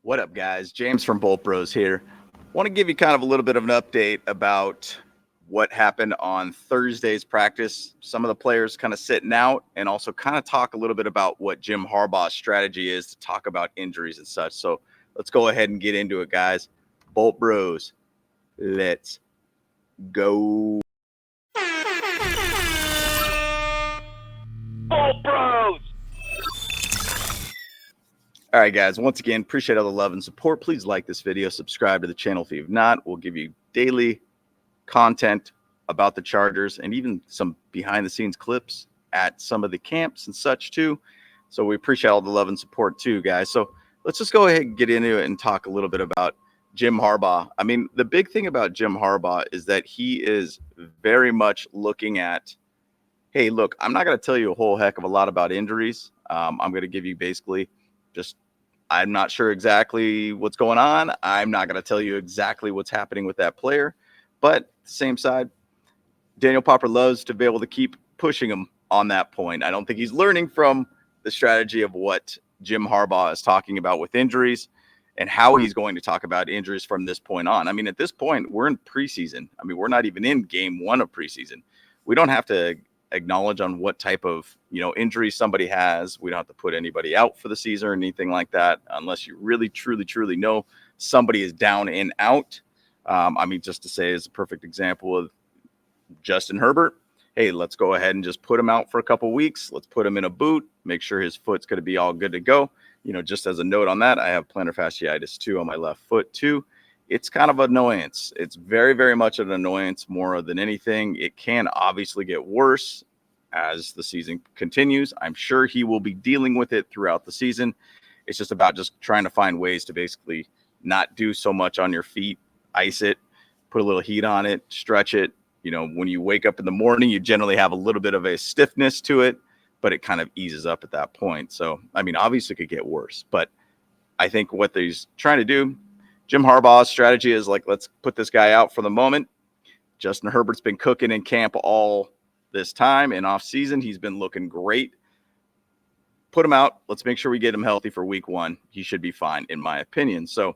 What up, guys? James from Bolt Bros here. Want to give you kind of a little bit of an update about what happened on Thursday's practice. Some of the players kind of sitting out, and also kind of talk a little bit about what Jim Harbaugh's strategy is to talk about injuries and such. So let's go ahead and get into it, guys. Bolt Bros, let's go. Bolt Bros! All right, guys. Once again, appreciate all the love and support. Please like this video, subscribe to the channel if you've not. We'll give you daily content about the Chargers and even some behind the scenes clips at some of the camps and such too. So we appreciate all the love and support too, guys. So let's just go ahead and get into it and talk a little bit about Jim Harbaugh. I mean, the big thing about Jim Harbaugh is that he is very much looking at, hey, look, I'm not going to tell you a whole heck of a lot about injuries. I'm going to give you basically just, I'm not sure exactly what's going on. I'm not going to tell you exactly what's happening with that player. But the same side, Daniel Popper loves to be able to keep pushing him on that point. I don't think he's learning from the strategy of what Jim Harbaugh is talking about with injuries and how he's going to talk about injuries from this point on. I mean, at this point, we're in preseason. I mean, we're not even in game one of preseason. We don't have to acknowledge on what type of injury somebody has. We don't have to put anybody out for the season or anything like that unless you really truly know somebody is down and out. I mean, just to say, is a perfect example of Justin Herbert. Hey, let's go ahead and just put him out for a couple weeks. Let's put him in a boot, make sure his foot's going to be all good to go. Just as a note on that, I have plantar fasciitis too on my left foot too. It's kind of an annoyance. It's very much an annoyance more than anything. It can obviously get worse as the season continues. I'm sure he will be dealing with it throughout the season. It's just about just trying to find ways to basically not do so much on your feet, ice it, put a little heat on it, stretch it. When you wake up in the morning, you generally have a little bit of a stiffness to it, but it kind of eases up at that point. So, I mean, obviously it could get worse, but I think what he's trying to do, Jim Harbaugh's strategy is like, let's put this guy out for the moment. Justin Herbert's been cooking in camp all this time and off season. He's been looking great. Put him out. Let's make sure we get him healthy for week one. He should be fine, in my opinion. So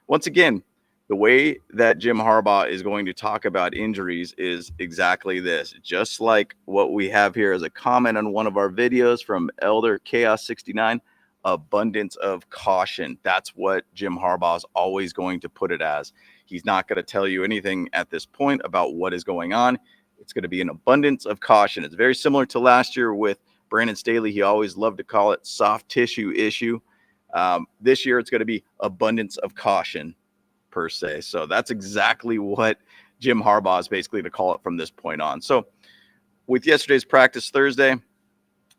once again, the way that Jim Harbaugh is going to talk about injuries is exactly this. Just like what we have here as a comment on one of our videos from Elder Chaos 69, abundance of caution. That's what Jim Harbaugh is always going to put it as. He's not going to tell you anything at this point about what is going on. It's going to be an abundance of caution. It's very similar to last year with Brandon Staley. He always loved to call it soft tissue issue. This year, it's going to be abundance of caution per se. So that's exactly what Jim Harbaugh is basically to call it from this point on. So with yesterday's practice Thursday,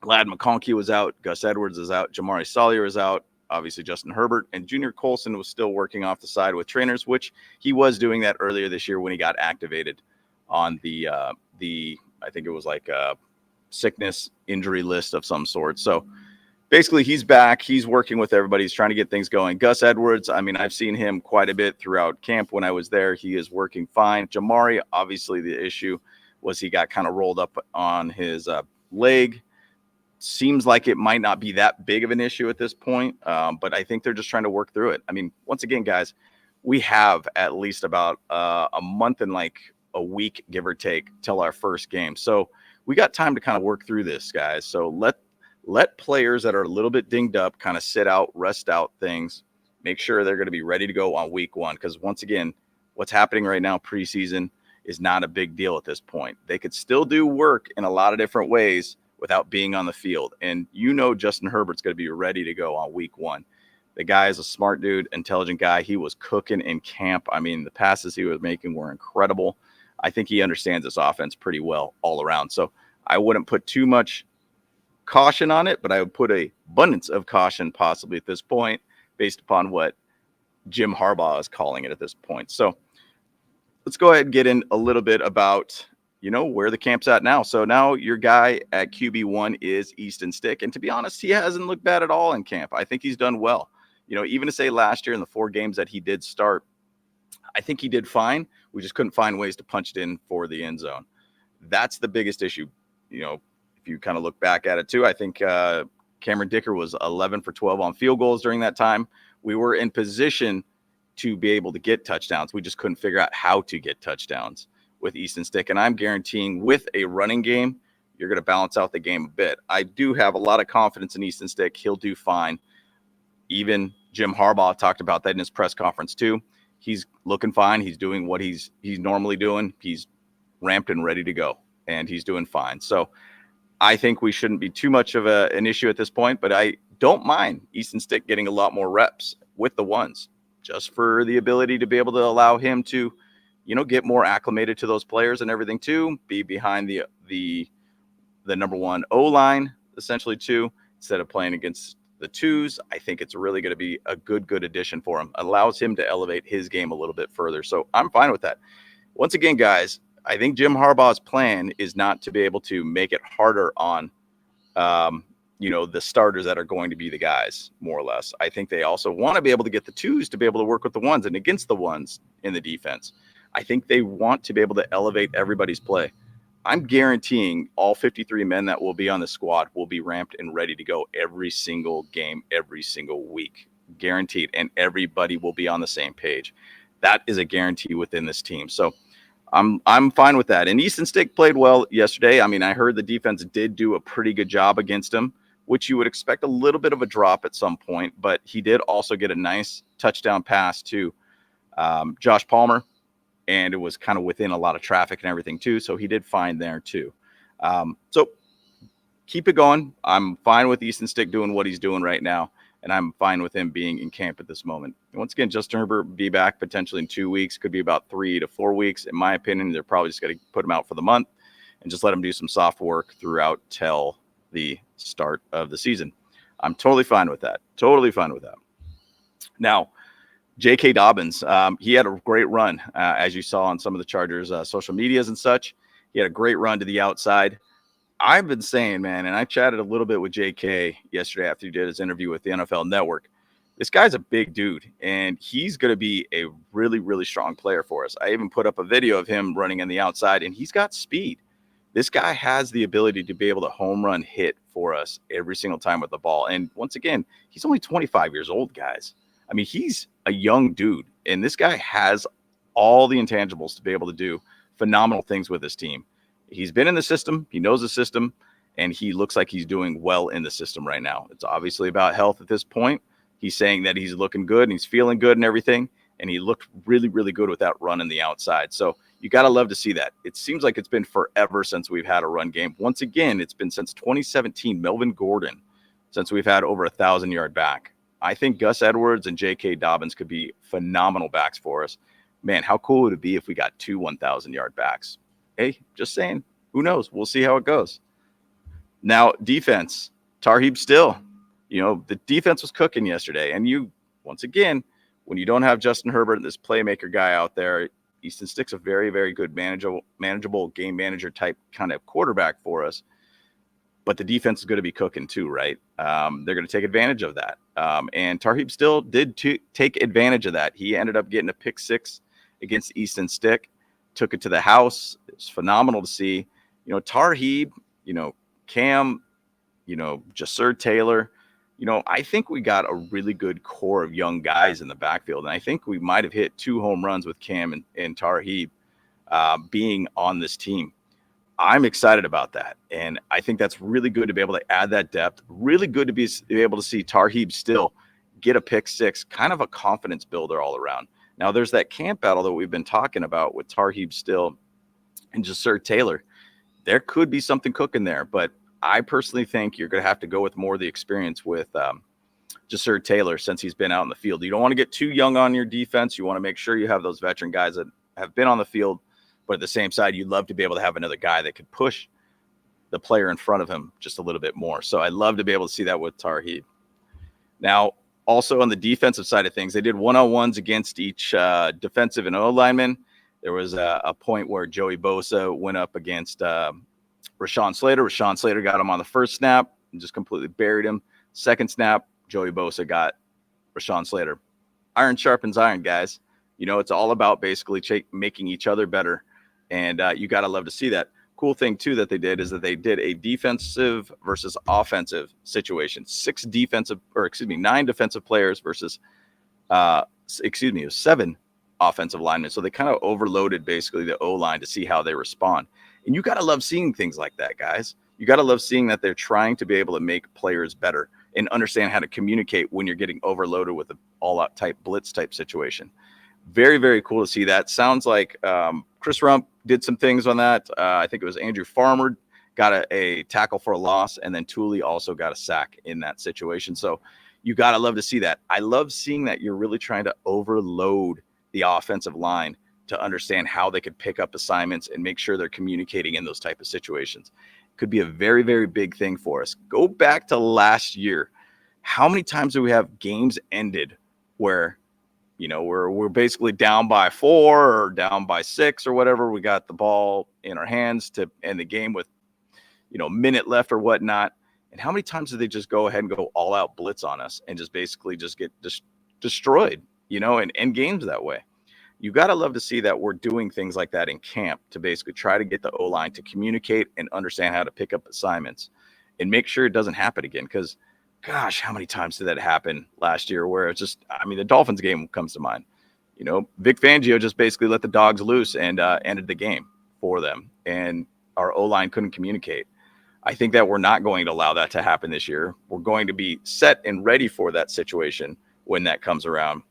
Glad McConkey was out, Gus Edwards is out, Jamari Salyer is out, obviously Justin Herbert, and Junior Colson was still working off the side with trainers, which he was doing that earlier this year when he got activated on the I think it was like a sickness injury list of some sort. So basically, he's back. He's working with everybody. He's trying to get things going. Gus Edwards, I mean, I've seen him quite a bit throughout camp when I was there. He is working fine. Jamari, obviously, the issue was he got kind of rolled up on his leg. Seems like it might not be that big of an issue at this point, but I think they're just trying to work through it. I mean, once again, guys, we have at least about a month and like a week, give or take, till our first game. So we got time to kind of work through this, guys. So let players that are a little bit dinged up kind of sit out, rest out things, make sure they're going to be ready to go on week one. Because once again, what's happening right now, preseason, is not a big deal at this point. They could still do work in a lot of different ways without being on the field. And Justin Herbert's going to be ready to go on week one. The guy is a smart dude, intelligent guy. He was cooking in camp. I mean, the passes he was making were incredible. I think he understands this offense pretty well all around. So I wouldn't put too much caution on it, but I would put a abundance of caution possibly at this point based upon what Jim Harbaugh is calling it at this point. So let's go ahead and get in a little bit about where the camp's at now. So now your guy at QB1 is Easton Stick. And to be honest, he hasn't looked bad at all in camp. I think he's done well. Even to say last year in the 4 games that he did start, I think he did fine. We just couldn't find ways to punch it in for the end zone. That's the biggest issue. If you kind of look back at it too, I think Cameron Dicker was 11 for 12 on field goals during that time, We were in position to be able to get touchdowns. We just couldn't figure out how to get touchdowns with Easton Stick. And I'm guaranteeing with a running game, you're going to balance out the game a bit. I do have a lot of confidence in Easton Stick. He'll do fine. Even Jim Harbaugh talked about that in his press conference too. He's looking fine. He's doing what he's normally doing. He's ramped and ready to go, and he's doing fine. So I think we shouldn't be too much of an issue at this point, but I don't mind Easton Stick getting a lot more reps with the ones, just for the ability to be able to allow him to, get more acclimated to those players and everything too, be behind the number one O-line, essentially too, instead of playing against the twos. I think it's really going to be a good addition for him. Allows him to elevate his game a little bit further. So I'm fine with that. Once again, guys, I think Jim Harbaugh's plan is not to be able to make it harder on, the starters that are going to be the guys, more or less. I think they also want to be able to get the twos to be able to work with the ones and against the ones in the defense. I think they want to be able to elevate everybody's play. I'm guaranteeing all 53 men that will be on the squad will be ramped and ready to go every single game, every single week. Guaranteed. And everybody will be on the same page. That is a guarantee within this team. So I'm fine with that. And Easton Stick played well yesterday. I mean, I heard the defense did do a pretty good job against him, which you would expect a little bit of a drop at some point. But he did also get a nice touchdown pass to Josh Palmer. And it was kind of within a lot of traffic and everything too. So he did fine there too. So keep it going. I'm fine with Easton Stick doing what he's doing right now. And I'm fine with him being in camp at this moment. And once again, Justin Herbert will be back potentially in 2 weeks. Could be about 3 to 4 weeks. In my opinion, they're probably just going to put him out for the month and just let him do some soft work throughout till the start of the season. I'm totally fine with that. Totally fine with that. Now, J.K. Dobbins, he had a great run, as you saw on some of the Chargers' social medias and such. He had a great run to the outside. I've been saying, man, and I chatted a little bit with J.K. yesterday after he did his interview with the NFL Network. This guy's a big dude, and he's going to be a really, really strong player for us. I even put up a video of him running on the outside, and he's got speed. This guy has the ability to be able to home run hit for us every single time with the ball. And once again, he's only 25 years old, guys. I mean, he's a young dude, and this guy has all the intangibles to be able to do phenomenal things with his team. He's been in the system. He knows the system, and he looks like he's doing well in the system right now. It's obviously about health at this point. He's saying that he's looking good and he's feeling good and everything, and he looked really, really good with that run in the outside. So you got to love to see that. It seems like it's been forever since we've had a run game. Once again, it's been since 2017, Melvin Gordon, since we've had over 1,000-yard back. I think Gus Edwards and J.K. Dobbins could be phenomenal backs for us. Man, how cool would it be if we got 2 1,000-yard backs? Hey, just saying. Who knows? We'll see how it goes. Now, defense. Tarheeb Still. The defense was cooking yesterday. And once again, when you don't have Justin Herbert and this playmaker guy out there, Easton Stick's a very, very good manageable game manager type kind of quarterback for us. But the defense is going to be cooking too, right? They're going to take advantage of that. And Tarheeb Still did take advantage of that. He ended up getting a pick 6 against Easton Stick, took it to the house. It's phenomenal to see. Tarheeb, Cam, Jasir Taylor. I think we got a really good core of young guys in the backfield. And I think we might have hit 2 home runs with Cam and Tarheeb being on this team. I'm excited about that. And I think that's really good to be able to add that depth. Really good to be able to see Tarheeb Still get a pick 6, kind of a confidence builder all around. Now, there's that camp battle that we've been talking about with Tarheeb Still and Jasir Taylor. There could be something cooking there, but I personally think you're going to have to go with more of the experience with Jasir Taylor since he's been out in the field. You don't want to get too young on your defense. You want to make sure you have those veteran guys that have been on the field. But at the same side, you'd love to be able to have another guy that could push the player in front of him just a little bit more. So I'd love to be able to see that with Tarheeb. Now, also on the defensive side of things, they did one-on-ones against each defensive and O lineman. There was a point where Joey Bosa went up against Rashawn Slater. Rashawn Slater got him on the first snap and just completely buried him. Second snap, Joey Bosa got Rashawn Slater. Iron sharpens iron, guys. It's all about basically making each other better. And you got to love to see that. Cool thing, too, that they did is that they did a defensive versus offensive situation. 9 defensive players versus Excuse me, it was 7 offensive linemen. So they kind of overloaded basically the O-line to see how they respond. And you got to love seeing things like that, guys. You got to love seeing that they're trying to be able to make players better and understand how to communicate when you're getting overloaded with an all-out type blitz type situation. Very, very cool to see that. Sounds like Chris Rump did some things on that. I think it was Andrew Farmer got a tackle for a loss, and then Tooley also got a sack in that situation. So you got to love to see that. I love seeing that you're really trying to overload the offensive line to understand how they could pick up assignments and make sure they're communicating in those type of situations. Could be a very, very big thing for us. Go back to last year. How many times do we have games ended where, you know, we're basically down by 4 or down by 6 or whatever? We got the ball in our hands to end the game with, you know, a minute left or whatnot. And how many times did they just go ahead and go all out blitz on us and just basically just get destroyed, you know, and end games that way? You got to love to see that we're doing things like that in camp to basically try to get the O-line to communicate and understand how to pick up assignments and make sure it doesn't happen again. Because, gosh, how many times did that happen last year where it's just, I mean, the Dolphins game comes to mind. You know, Vic Fangio just basically let the dogs loose and ended the game for them. And our O-line couldn't communicate. I think that we're not going to allow that to happen this year. We're going to be set and ready for that situation when that comes around.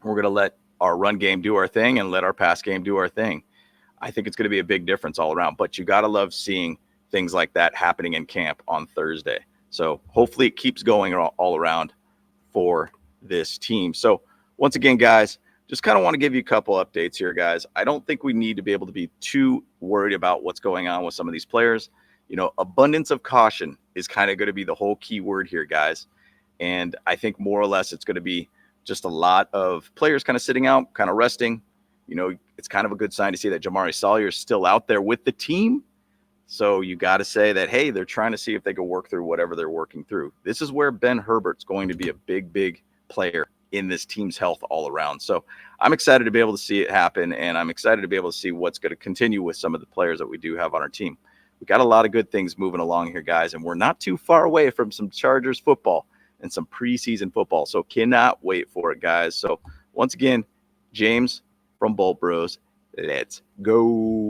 We're going to let our run game do our thing and let our pass game do our thing. I think it's going to be a big difference all around, but you got to love seeing things like that happening in camp on Thursday. So hopefully it keeps going all around for this team. So once again, guys, just kind of want to give you a couple updates here, guys. I don't think we need to be able to be too worried about what's going on with some of these players. You know, abundance of caution is kind of going to be the whole key word here, guys. And I think more or less it's going to be just a lot of players kind of sitting out, kind of resting. You know, it's kind of a good sign to see that Jamari Sawyer is still out there with the team. So you got to say that, hey, they're trying to see if they can work through whatever they're working through. This is where Ben Herbert's going to be a big, big player in this team's health all around. So I'm excited to be able to see it happen, and I'm excited to be able to see what's going to continue with some of the players that we do have on our team. We got a lot of good things moving along here, guys, and we're not too far away from some Chargers football and some preseason football. So cannot wait for it, guys. So once again, James from Bolt Bros, let's go.